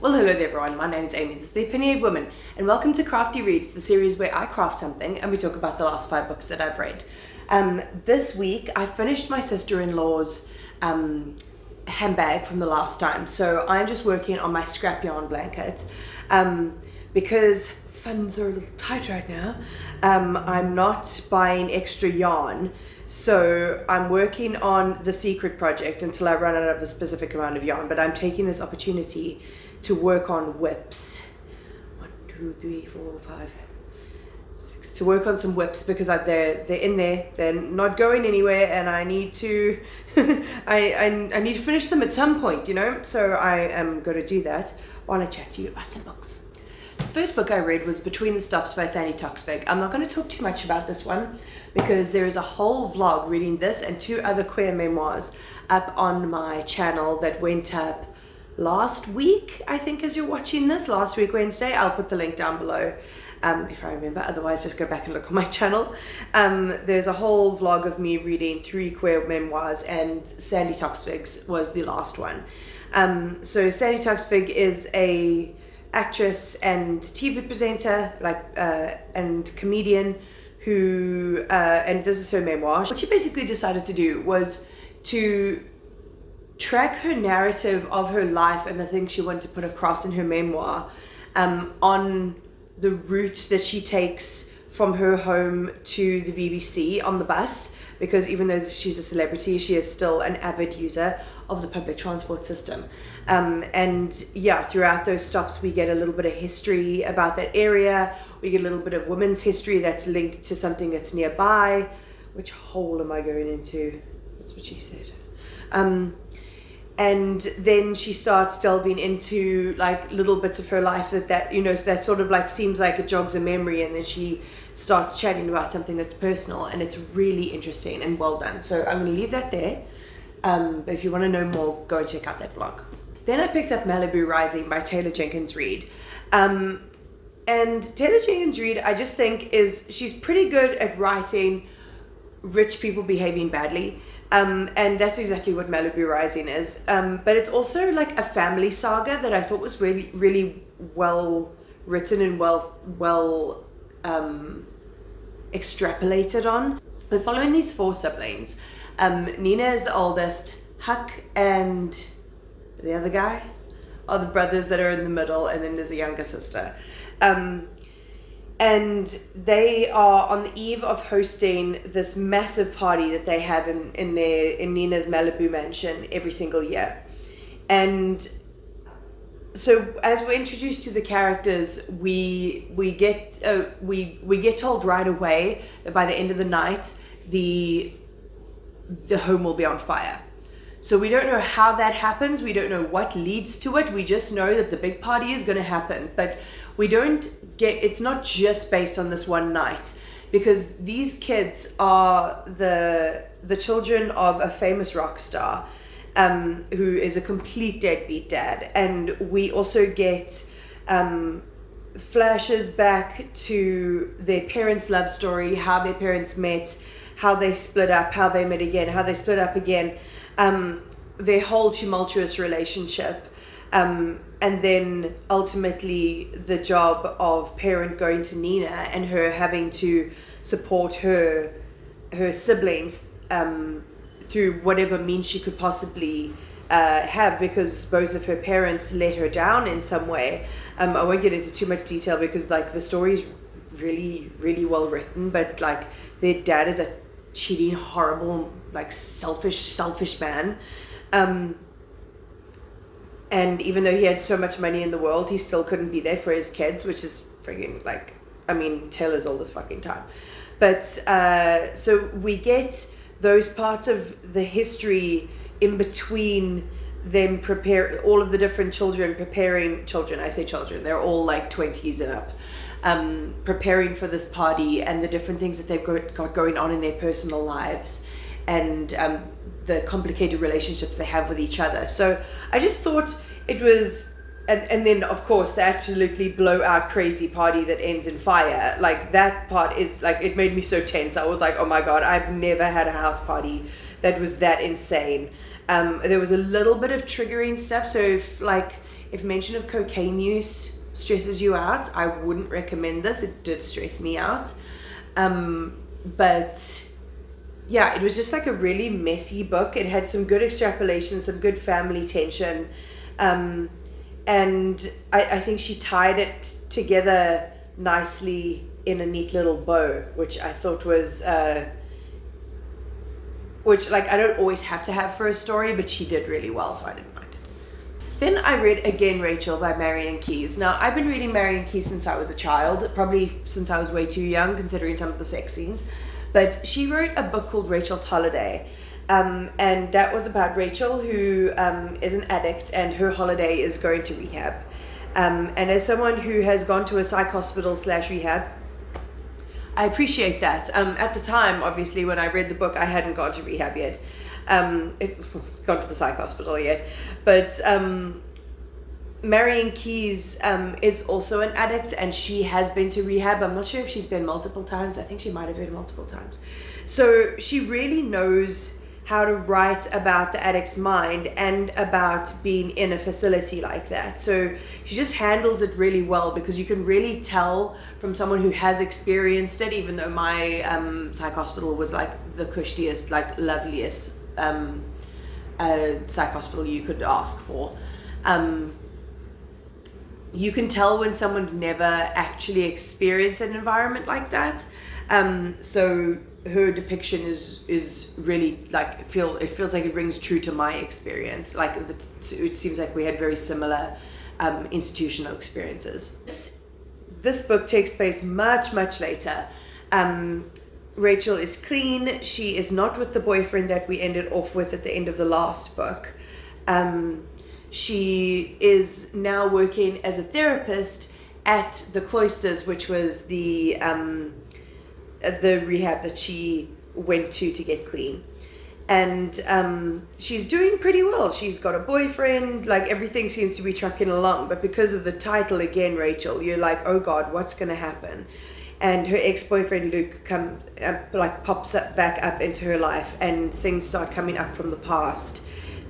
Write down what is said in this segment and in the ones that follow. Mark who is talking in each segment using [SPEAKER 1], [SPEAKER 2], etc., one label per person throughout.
[SPEAKER 1] Well, hello there everyone, my name is Amy, this is the Opinionated Woman, and welcome to Crafty Reads, the series where I craft something and we talk about the last 5 books that I've read. This week I finished my sister-in-law's handbag from the last time, so I'm just working on my scrap yarn blanket because funds are a little tight right now. I'm not buying extra yarn, so I'm working on the secret project until I run out of a specific amount of yarn, but I'm taking this opportunity to work on whips. 1, 2, 3, 4, 5, 6. To work on some whips because they're in there. They're not going anywhere, and I need to I need to finish them at some point, you know. So I am going to do that while I chat to you about some books. The first book I read was Between the Stops by Sandi Toksvig. I'm not going to talk too much about this one because there is a whole vlog reading this and 2 other queer memoirs up on my channel that went up last week, I think, as you're watching this, last week Wednesday. I'll put the link down below if I remember, otherwise just go back and look on my channel. There's a whole vlog of me reading 3 queer memoirs, and Sandi Toksvig's was the last one. So Sandi Toksvig is a actress and TV presenter, and comedian who, and this is her memoir. What she basically decided to do was to track her narrative of her life and the things she wanted to put across in her memoir on the route that she takes from her home to the BBC on the bus, because even though she's a celebrity, she is still an avid user of the public transport system. And yeah, throughout those stops we get a little bit of history about that area. We get a little bit of women's history that's linked to something that's nearby. Which hole am I going into? That's what she said. And then she starts delving into like little bits of her life that you know, that sort of like seems like it jogs a memory, and then she starts chatting about something that's personal, and it's really interesting and well done. So I'm going to leave that there, but if you want to know more, go and check out that vlog. Then I picked up Malibu Rising by Jenkins-Reid. And Taylor Jenkins-Reid, I just think she's pretty good at writing rich people behaving badly. And that's exactly what Malibu Rising is. But it's also like a family saga that I thought was really, really well written and well extrapolated on. We're following these 4 siblings. Nina is the oldest. Huck and the other guy are the brothers that are in the middle, and then there's a younger sister. And they are on the eve of hosting this massive party that they have in Nina's Malibu mansion every single year. And so as we're introduced to the characters, we get told right away that by the end of the night the home will be on fire. So we don't know how that happens, we don't know what leads to it, we just know that the big party is going to happen. But we don't get, it's not just based on this one night, because these kids are the children of a famous rock star who is a complete deadbeat dad. And we also get flashes back to their parents' love story, how their parents met, how they split up, how they met again, how they split up again, their whole tumultuous relationship. And then ultimately the job of parent going to Nina and her having to support her siblings through whatever means she could possibly have, because both of her parents let her down in some way. I won't get into too much detail because like the story is really, really well written, but like their dad is a cheating, horrible, like selfish man. And even though he had so much money in the world, he still couldn't be there for his kids, which is friggin' like, I mean, Taylor's old as fucking time. But so we get those parts of the history in between them all of the different children I say children, they're all like 20s and up, preparing for this party and the different things that they've got going on in their personal lives, and the complicated relationships they have with each other. So I just thought it was, and then of course the absolutely blowout crazy party that ends in fire. Like that part is like, it made me so tense. I was like, oh my god, I've never had a house party that was that insane. There was a little bit of triggering stuff, so if if mention of cocaine use stresses you out, I wouldn't recommend this. It did stress me out. But yeah, it was just like a really messy book. It had some good extrapolations, some good family tension. And I think she tied it together nicely in a neat little bow, which I thought was, which like I don't always have to have for a story, but she did really well, so I didn't mind it. Then I read Again Rachel by Marian Keyes. Now, I've been reading Marian Keyes since I was a child, probably since I was way too young, considering some of the sex scenes. But she wrote a book called Rachel's Holiday. And that was about Rachel, who is an addict, and her holiday is going to rehab. And as someone who has gone to a psych hospital / rehab, I appreciate that. At the time, obviously, when I read the book, I hadn't gone to rehab yet. Gone to the psych hospital yet. But Marian Keyes is also an addict, and she has been to rehab. I'm not sure if she's been multiple times. I think she might have been multiple times. So she really knows how to write about the addict's mind and about being in a facility like that. So she just handles it really well, because you can really tell from someone who has experienced it, even though my psych hospital was like the cushiest, like loveliest psych hospital you could ask for. You can tell when someone's never actually experienced an environment like that. So her depiction is really like, it feels like it rings true to my experience. Like it seems like we had very similar institutional experiences. This book takes place much later. Rachel is clean. She is not with the boyfriend that we ended off with at the end of the last book. She is now working as a therapist at the Cloisters, which was the rehab that she went to get clean. And she's doing pretty well. She's got a boyfriend, like everything seems to be trucking along. But because of the title, Again Rachel, you're like, oh God, what's going to happen? And her ex-boyfriend Luke pops back up into her life, and things start coming up from the past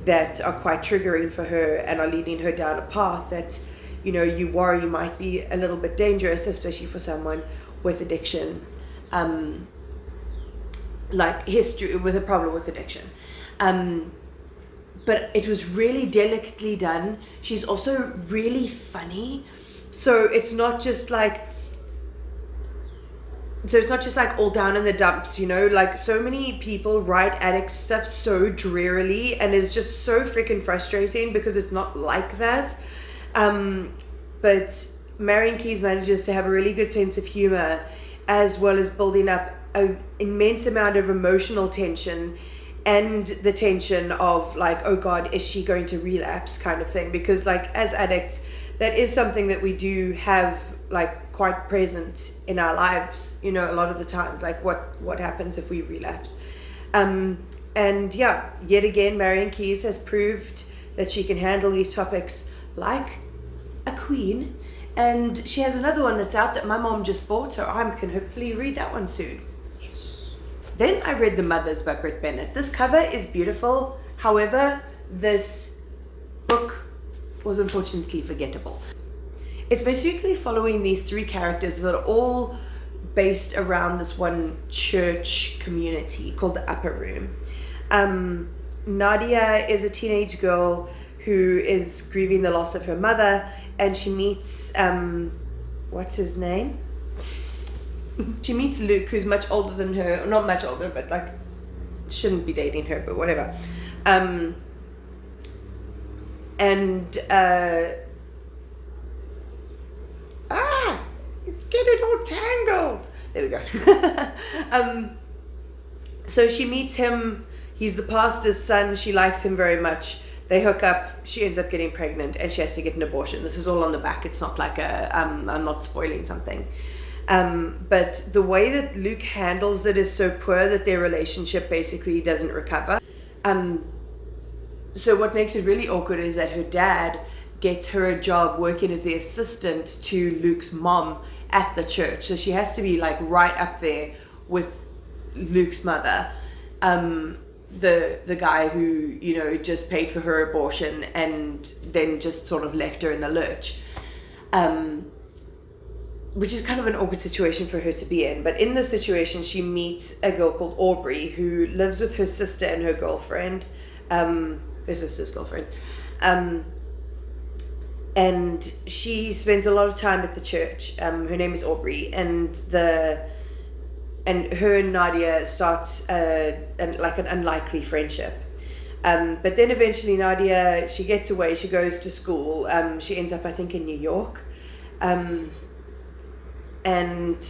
[SPEAKER 1] that are quite triggering for her and are leading her down a path that, you know, you worry might be a little bit dangerous, especially for someone with addiction. Like history with a problem with addiction. But it was really delicately done. She's also really funny. So it's not just like all down in the dumps, you know, like so many people write addict stuff so drearily, and it's just so freaking frustrating because it's not like that. But Marian Keyes manages to have a really good sense of humor, as well as building up an immense amount of emotional tension, and the tension of like, oh God, is she going to relapse kind of thing? Because like as addicts, that is something that we do have like quite present in our lives, you know, a lot of the time, like what happens if we relapse. And yeah, yet again, Marian Keyes has proved that she can handle these topics like a queen. And she has another one that's out that my mom just bought, so I can hopefully read that one soon. Yes. Then I read The Mothers by Brit Bennett. This cover is beautiful. However, this book was unfortunately forgettable. It's basically following these three characters that are all based around this one church community called the Upper Room. Nadia is a teenage girl who is grieving the loss of her mother, and she meets, what's his name? She meets Luke, who's much older than her, not much older, but like, shouldn't be dating her, but whatever. It's getting all tangled. There we go. So she meets him. He's the pastor's son. She likes him very much. They hook up. She ends up getting pregnant, and she has to get an abortion. This is all on the back. It's not like I'm not spoiling something. But the way that Luke handles it is so poor that their relationship basically doesn't recover. So what makes it really awkward is that her dad gets her a job working as the assistant to Luke's mom at the church. So she has to be like right up there with Luke's mother. the guy who, you know, just paid for her abortion and then just sort of left her in the lurch. Which is kind of an awkward situation for her to be in. But in this situation, she meets a girl called Aubrey who lives with her sister and her girlfriend, her sister's girlfriend. And she spends a lot of time at the church. Her name is Aubrey, and her and Nadia start an unlikely friendship. But then eventually Nadia, she gets away, she goes to school. She ends up, I think, in New York. And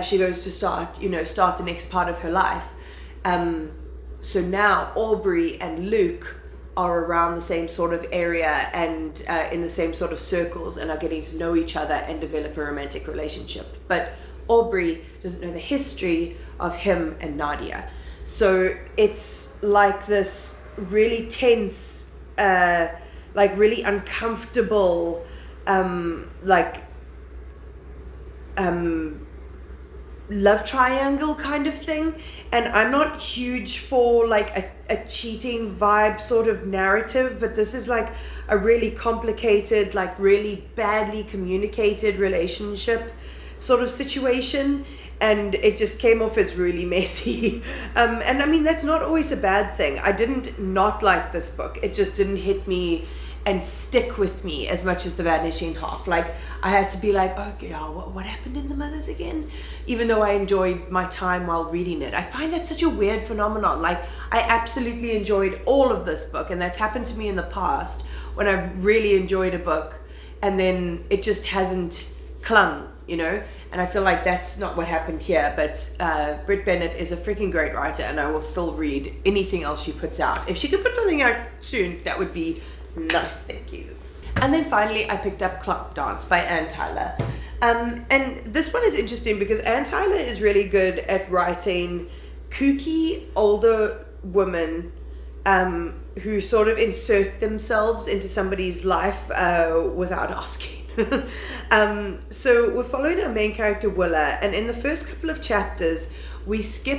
[SPEAKER 1] she goes to start the next part of her life. So now Aubrey and Luke are around the same sort of area and in the same sort of circles and are getting to know each other and develop a romantic relationship. But Aubrey doesn't know the history of him and Nadia. So it's like this really tense, really uncomfortable, love triangle kind of thing. And I'm not huge for like a cheating vibe sort of narrative, but this is like a really complicated, like really badly communicated relationship sort of situation, and it just came off as really messy. And I mean, that's not always a bad thing. I didn't not like this book, it just didn't hit me and stick with me as much as The Vanishing Half. Like, I had to be like, oh yeah, what happened in The Mothers again? Even though I enjoyed my time while reading it. I find that such a weird phenomenon. Like, I absolutely enjoyed all of this book, and that's happened to me in the past when I've really enjoyed a book and then it just hasn't clung, you know? And I feel like that's not what happened here, but Brit Bennett is a freaking great writer, and I will still read anything else she puts out. If she could put something out soon, that would be nice, thank you. And then finally I picked up Clock Dance by Anne Tyler. And this one is interesting because Anne Tyler is really good at writing kooky older women who sort of insert themselves into somebody's life without asking. So we're following our main character Willa, and in the first couple of chapters we see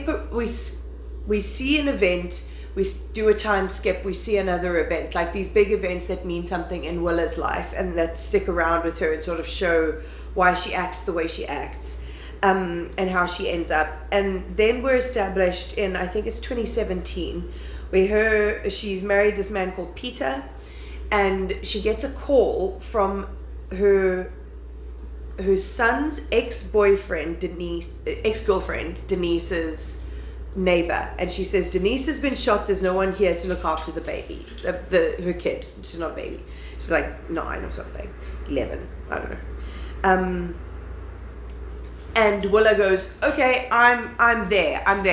[SPEAKER 1] an event, we do a time skip, we see another event, like these big events that mean something in Willa's life and that stick around with her and sort of show why she acts the way she acts, and how she ends up. And then we're established in, I think it's 2017, where she's married this man called Peter, and she gets a call from her son's ex-girlfriend Denise's neighbor, and she says, Denise has been shot, there's no one here to look after the baby, her kid. She's not a baby, she's like 9 or something, 11, I don't know. And Willa goes, okay, I'm there, I'm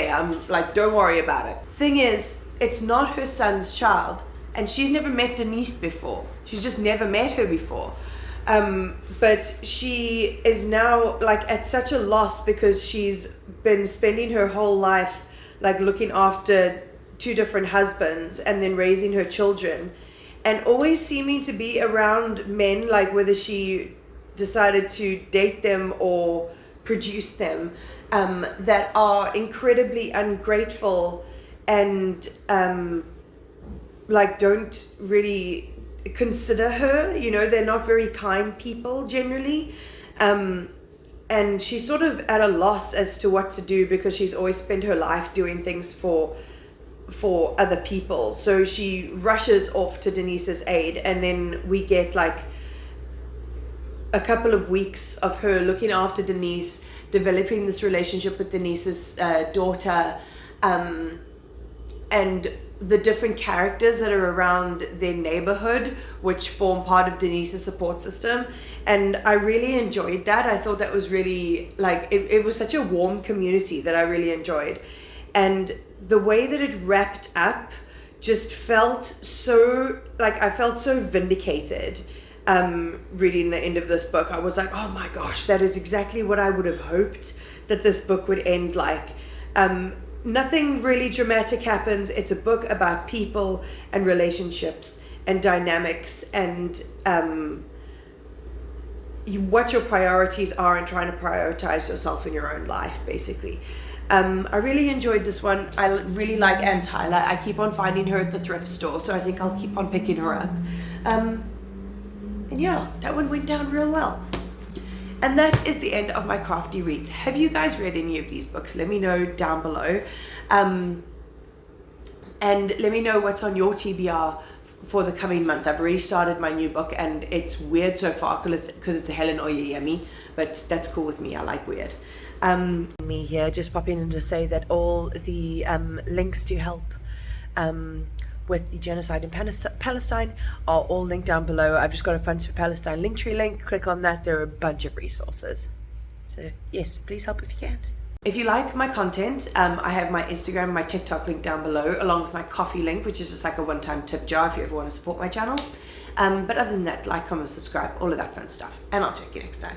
[SPEAKER 1] like, don't worry about it. Thing is, it's not her son's child, and she's never met Denise before, she's just never met her before. But she is now like at such a loss because she's been spending her whole life like looking after 2 different husbands and then raising her children, and always seeming to be around men, like whether she decided to date them or produce them, that are incredibly ungrateful and like don't really consider her, you know, they're not very kind people generally. And she's sort of at a loss as to what to do because she's always spent her life doing things for other people. So she rushes off to Denise's aid, and then we get like a couple of weeks of her looking after Denise, developing this relationship with Denise's daughter, and the different characters that are around their neighborhood, which form part of Denise's support system. And I really enjoyed that. I thought that was really like, it was such a warm community that I really enjoyed. And the way that it wrapped up just felt so, like, I felt so vindicated reading the end of this book. I was like, oh my gosh, that is exactly what I would have hoped that this book would end like. Nothing really dramatic happens. It's a book about people and relationships and dynamics and what your priorities are and trying to prioritize yourself in your own life, basically. I really enjoyed this one. I really like Ann Tyler. I keep on finding her at the thrift store, so I think I'll keep on picking her up. And yeah, that one went down real well. And that is the end of my Crafty reads. Have you guys read any of these books? Let me know down below. And let me know what's on your TBR for the coming month. I've already started my new book, and it's weird so far because it's a Helen Oyeyemi, but that's cool with me. I like weird. Me here just popping in to say that all the links to help with the genocide in Palestine are all linked down below. I've just got a Funds for Palestine Linktree link. Click on that. There are a bunch of resources. So yes, please help if you can. If you like my content, I have my Instagram, my TikTok link down below, along with my Kofi link, which is just like a one-time tip jar if you ever want to support my channel. But other than that, like, comment, subscribe, all of that fun stuff. And I'll check you next time.